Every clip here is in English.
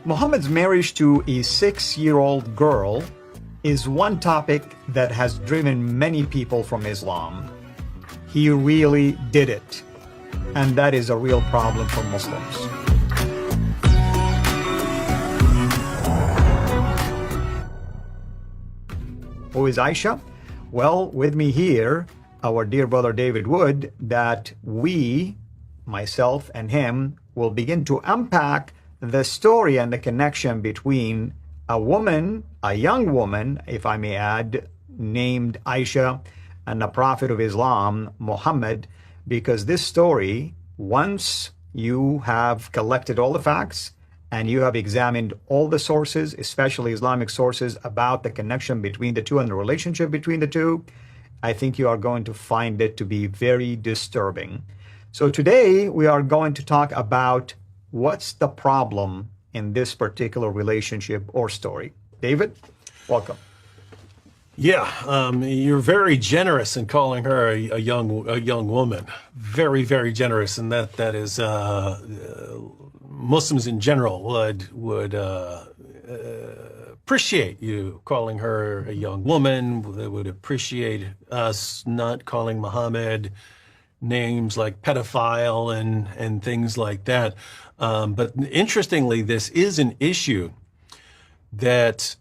Muhammad's marriage to a 6-year-old girl is one topic that has driven many people from Islam. He really did it, and that is a real problem for Muslims. Who is Aisha? Well, with me here, our dear brother David Wood, that we, myself and him, will begin to unpack the story and the connection between a woman, a young woman, if I may add, named Aisha, and the Prophet of Islam, Muhammad, because this story, once you have collected all the facts and you have examined all the sources, especially Islamic sources, about the connection between the two and the relationship between the two, I think you are going to find it to be very disturbing. So today we are going to talk about what's the problem in this particular relationship or story. David, welcome. Yeah, you're very generous in calling her a young woman. Very, very generous, and that is Muslims in general would appreciate you calling her a young woman. They would appreciate us not calling Muhammad names like pedophile and things like that. But interestingly, this is an issue that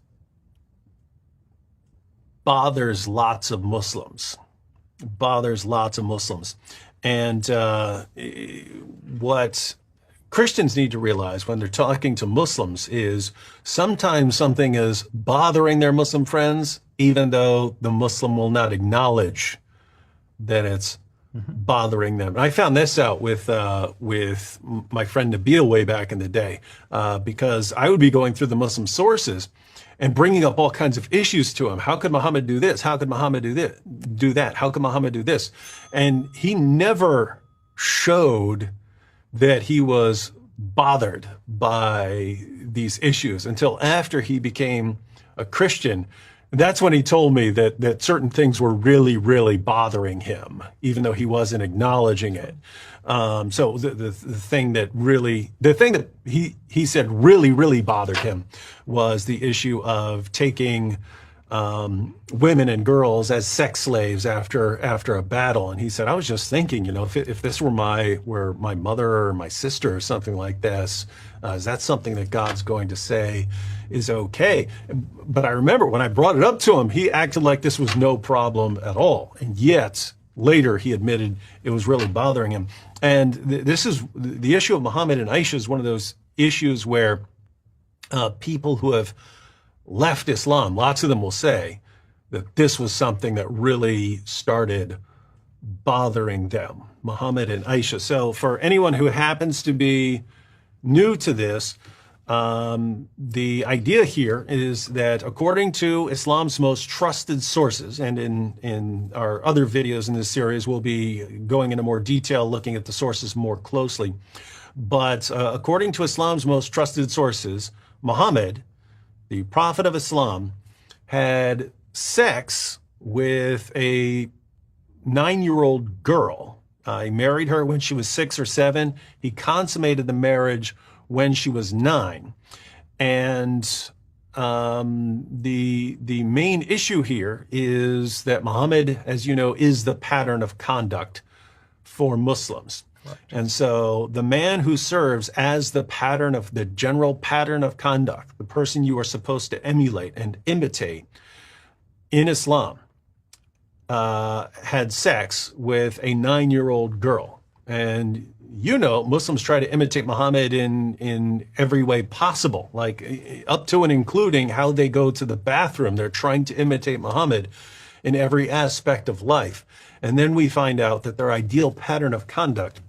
bothers lots of Muslims. And what Christians need to realize when they're talking to Muslims is sometimes something is bothering their Muslim friends, even though the Muslim will not acknowledge that it's bothering them. I found this out with my friend Nabil way back in the day, because I would be going through the Muslim sources and bringing up all kinds of issues to him. How could Muhammad do this? How could Muhammad do that? How could Muhammad do this? And he never showed that he was bothered by these issues until after he became a Christian. That's when he told me that certain things were really, really bothering him, even though he wasn't acknowledging it. So the thing that he said really, really bothered him was the issue of taking women and girls as sex slaves after a battle. And he said, I was just thinking, if this were my mother or my sister or something like this, is that something that God's going to say is okay? But I remember when I brought it up to him, he acted like this was no problem at all. And yet later he admitted it was really bothering him. And this is the issue of Muhammad and Aisha is one of those issues where people who have left Islam, lots of them will say that this was something that really started bothering them, Muhammad and Aisha. So for anyone who happens to be new to this, the idea here is that according to Islam's most trusted sources, and in our other videos in this series, we'll be going into more detail, looking at the sources more closely. But according to Islam's most trusted sources, Muhammad, the Prophet of Islam, had sex with a 9-year-old girl. He married her when she was 6 or 7. He consummated the marriage when she was 9. And the main issue here is that Muhammad, as you know, is the pattern of conduct for Muslims. Right. And so the man who serves as the general pattern of conduct, the person you are supposed to emulate and imitate in Islam, had sex with a 9-year-old girl. And Muslims try to imitate Muhammad in every way possible, like up to and including how they go to the bathroom. They're trying to imitate Muhammad in every aspect of life. And then we find out that their ideal pattern of conduct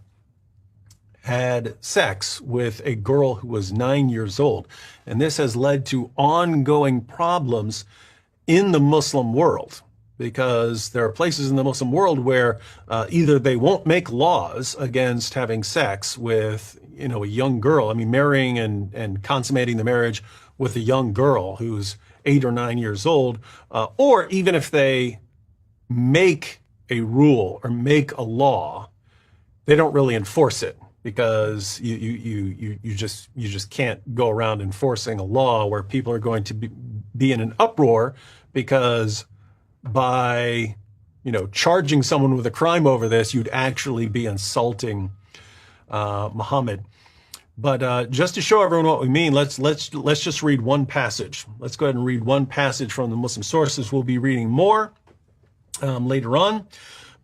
had sex with a girl who was 9 years old. And this has led to ongoing problems in the Muslim world, because there are places in the Muslim world where either they won't make laws against having sex with, a young girl. I mean, marrying and consummating the marriage with a young girl who's 8 or 9 years old, or even if they make a rule or make a law, they don't really enforce it. because you just can't go around enforcing a law where people are going to be in an uproar because by charging someone with a crime over this, you'd actually be insulting Muhammad. But just to show everyone what we mean, let's just read one passage. Let's go ahead and read one passage from the Muslim sources. We'll be reading more later on,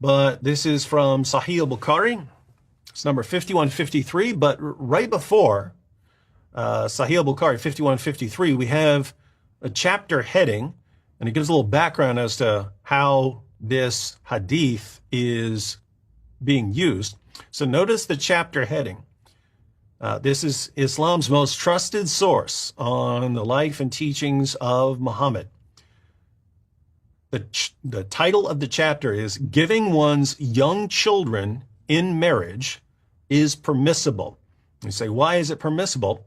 but this is from Sahih al-Bukhari. It's number 5153. But right before Sahih al-Bukhari 5153, we have a chapter heading, and it gives a little background as to how this hadith is being used. So notice the chapter heading. This is Islam's most trusted source on the life and teachings of Muhammad. The title of the chapter is Giving One's Young Children in Marriage is Permissible. You say, why is it permissible?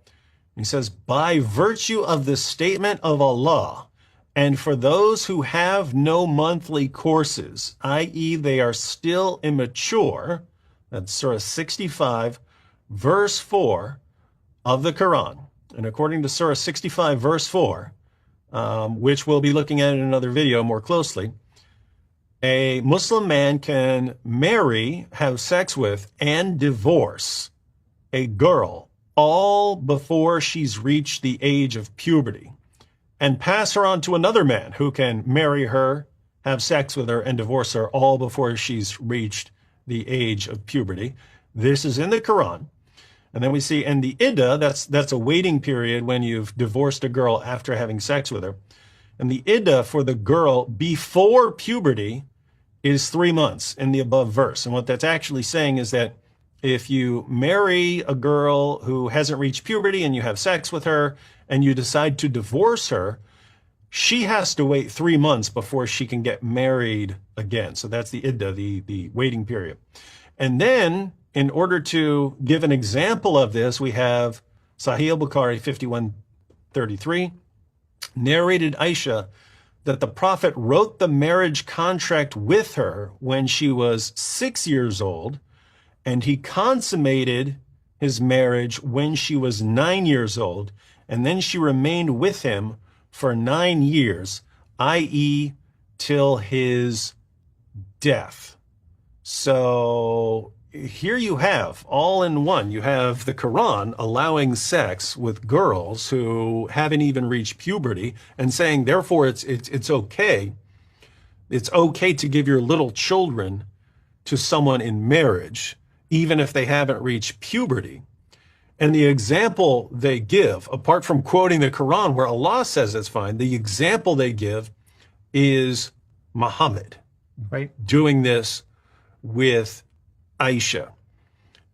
He says, by virtue of the statement of Allah, and for those who have no monthly courses, i.e. they are still immature, that's Surah 65, verse 4 of the Quran. And according to Surah 65, verse 4, which we'll be looking at in another video more closely, a Muslim man can marry, have sex with, and divorce a girl all before she's reached the age of puberty, and pass her on to another man who can marry her, have sex with her, and divorce her all before she's reached the age of puberty. This is in the Quran. And then we see in the iddah, that's a waiting period when you've divorced a girl after having sex with her. And the iddah for the girl before puberty is 3 months in the above verse. And what that's actually saying is that if you marry a girl who hasn't reached puberty and you have sex with her and you decide to divorce her, she has to wait 3 months before she can get married again. So that's the iddah, the waiting period. And then in order to give an example of this, we have Sahih al-Bukhari 5133, narrated Aisha that the Prophet wrote the marriage contract with her when she was 6 years old, and he consummated his marriage when she was 9 years old, and then she remained with him for 9 years, i.e. till his death. So here you have, all in one, you have the Quran allowing sex with girls who haven't even reached puberty and saying, therefore, it's okay. It's okay to give your little children to someone in marriage, even if they haven't reached puberty. And the example they give, apart from quoting the Quran where Allah says it's fine, the example they give is Muhammad, right, doing this with Aisha.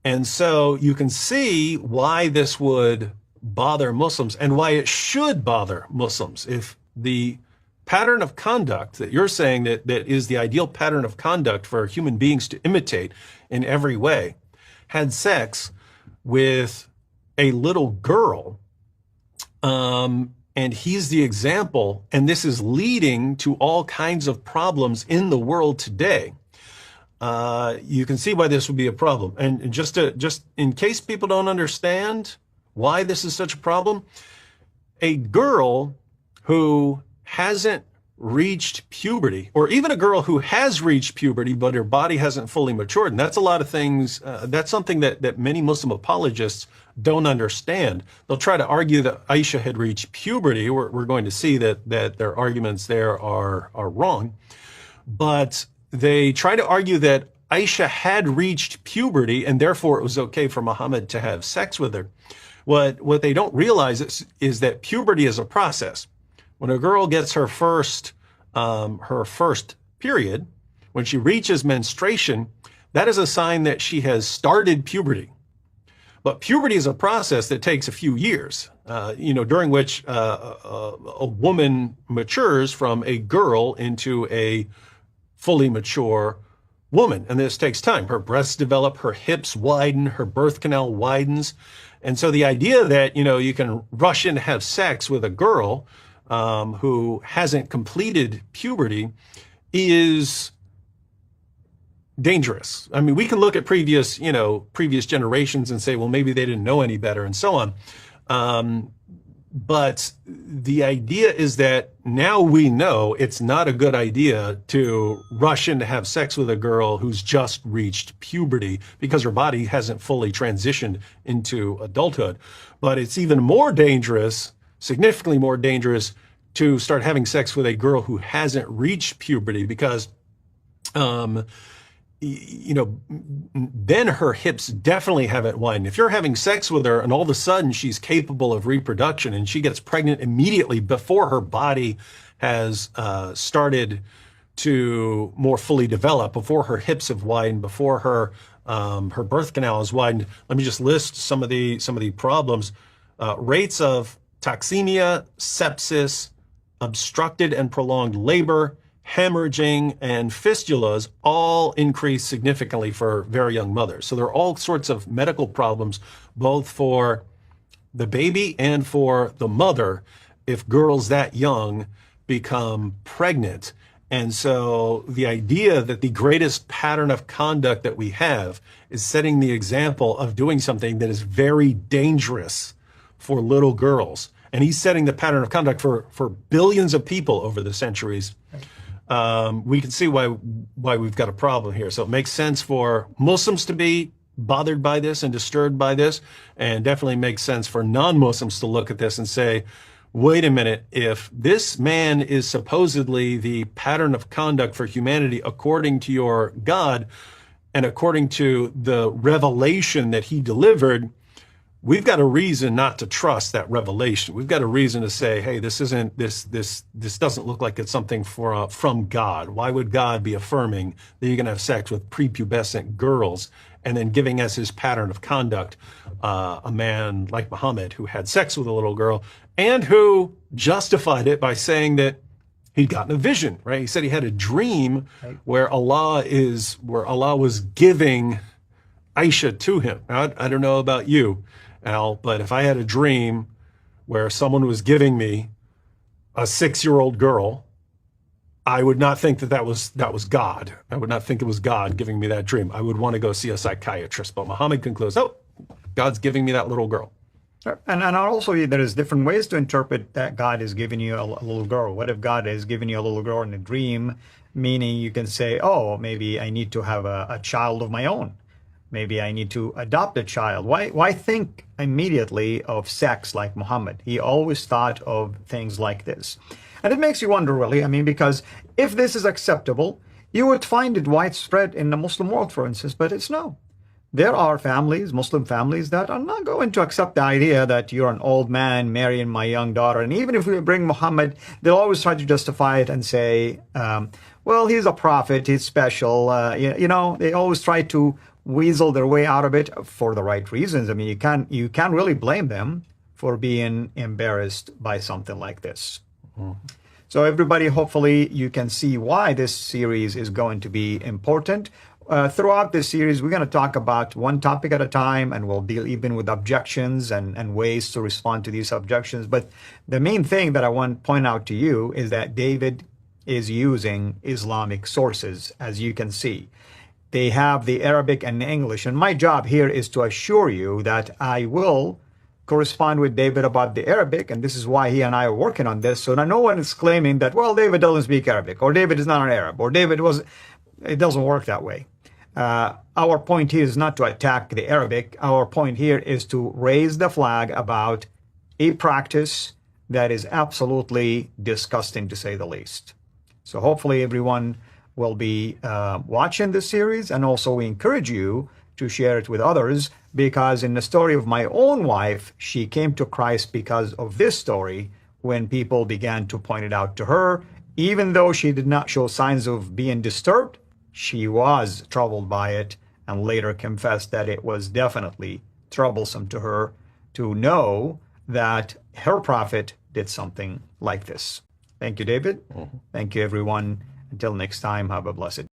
And so you can see why this would bother Muslims and why it should bother Muslims. If the pattern of conduct that you're saying that is the ideal pattern of conduct for human beings to imitate in every way, had sex with a little girl, and he's the example, and this is leading to all kinds of problems in the world today, you can see why this would be a problem. And just in case people don't understand why this is such a problem, a girl who hasn't reached puberty, or even a girl who has reached puberty but her body hasn't fully matured, and that's a lot of things, that's something that many Muslim apologists don't understand. They'll try to argue that Aisha had reached puberty. We're going to see that their arguments there are wrong, but they try to argue that Aisha had reached puberty and therefore it was okay for Muhammad to have sex with her. What they don't realize is that puberty is a process. When a girl gets her first period, when she reaches menstruation, that is a sign that she has started puberty. But puberty is a process that takes a few years, during which a woman matures from a girl into a fully mature woman. And this takes time. Her breasts develop, her hips widen, her birth canal widens. And so the idea that, you can rush in to have sex with a girl who hasn't completed puberty is dangerous. I mean, we can look at previous generations and say, well, maybe they didn't know any better and so on. But the idea is that now we know it's not a good idea to rush in to have sex with a girl who's just reached puberty because her body hasn't fully transitioned into adulthood. But it's even more dangerous, significantly more dangerous, to start having sex with a girl who hasn't reached puberty because, then her hips definitely haven't widened. If you're having sex with her and all of a sudden she's capable of reproduction and she gets pregnant immediately before her body has started to more fully develop, before her hips have widened, before her birth canal has widened. Let me just list some of the problems. Rates of toxemia, sepsis, obstructed and prolonged labor, hemorrhaging, and fistulas all increase significantly for very young mothers. So there are all sorts of medical problems, both for the baby and for the mother, if girls that young become pregnant. And so the idea that the greatest pattern of conduct that we have is setting the example of doing something that is very dangerous for little girls. And he's setting the pattern of conduct for billions of people over the centuries. We can see why we've got a problem here. So it makes sense for Muslims to be bothered by this and disturbed by this, and definitely makes sense for non-Muslims to look at this and say, wait a minute, if this man is supposedly the pattern of conduct for humanity according to your God and according to the revelation that he delivered, we've got a reason not to trust that revelation. We've got a reason to say, hey, this doesn't look like it's something from God. Why would God be affirming that you're going to have sex with prepubescent girls and then giving us his pattern of conduct, a man like Mahomet who had sex with a little girl and who justified it by saying that he'd gotten a vision, right? He said he had a dream where Allah was giving Aisha to him. Now, I don't know about you, Al, but if I had a dream where someone was giving me a 6-year-old girl, I would not think that was God. I would not think it was God giving me that dream. I would want to go see a psychiatrist. But Muhammad concludes, oh, God's giving me that little girl. And also there is different ways to interpret that God is giving you a little girl. What if God is giving you a little girl in a dream, meaning you can say, oh, maybe I need to have a child of my own. Maybe I need to adopt a child. Why think immediately of sex like Muhammad? He always thought of things like this. And it makes you wonder, really, because if this is acceptable, you would find it widespread in the Muslim world, for instance, but it's no. There are families, Muslim families, that are not going to accept the idea that you're an old man marrying my young daughter. And even if we bring Muhammad, they'll always try to justify it and say, well, he's a prophet, he's special. They always try to weasel their way out of it for the right reasons. You can't really blame them for being embarrassed by something like this. Mm-hmm. So everybody, hopefully you can see why this series is going to be important. Throughout this series, we're going to talk about one topic at a time, and we'll deal even with objections and ways to respond to these objections. But the main thing that I want to point out to you is that David is using Islamic sources, as you can see. They have the Arabic and the English, and my job here is to assure you that I will correspond with David about the Arabic, and this is why he and I are working on this, so that no one is claiming that, well, David doesn't speak Arabic, or David is not an Arab, or it doesn't work that way. Our point here is not to attack the Arabic. Our point here is to raise the flag about a practice that is absolutely disgusting, to say the least. So hopefully everyone will be watching this series, and also we encourage you to share it with others, because in the story of my own wife, she came to Christ because of this story when people began to point it out to her. Even though she did not show signs of being disturbed, she was troubled by it, and later confessed that it was definitely troublesome to her to know that her prophet did something like this. Thank you, David. Mm-hmm. Thank you, everyone. Until next time, have a blessed day.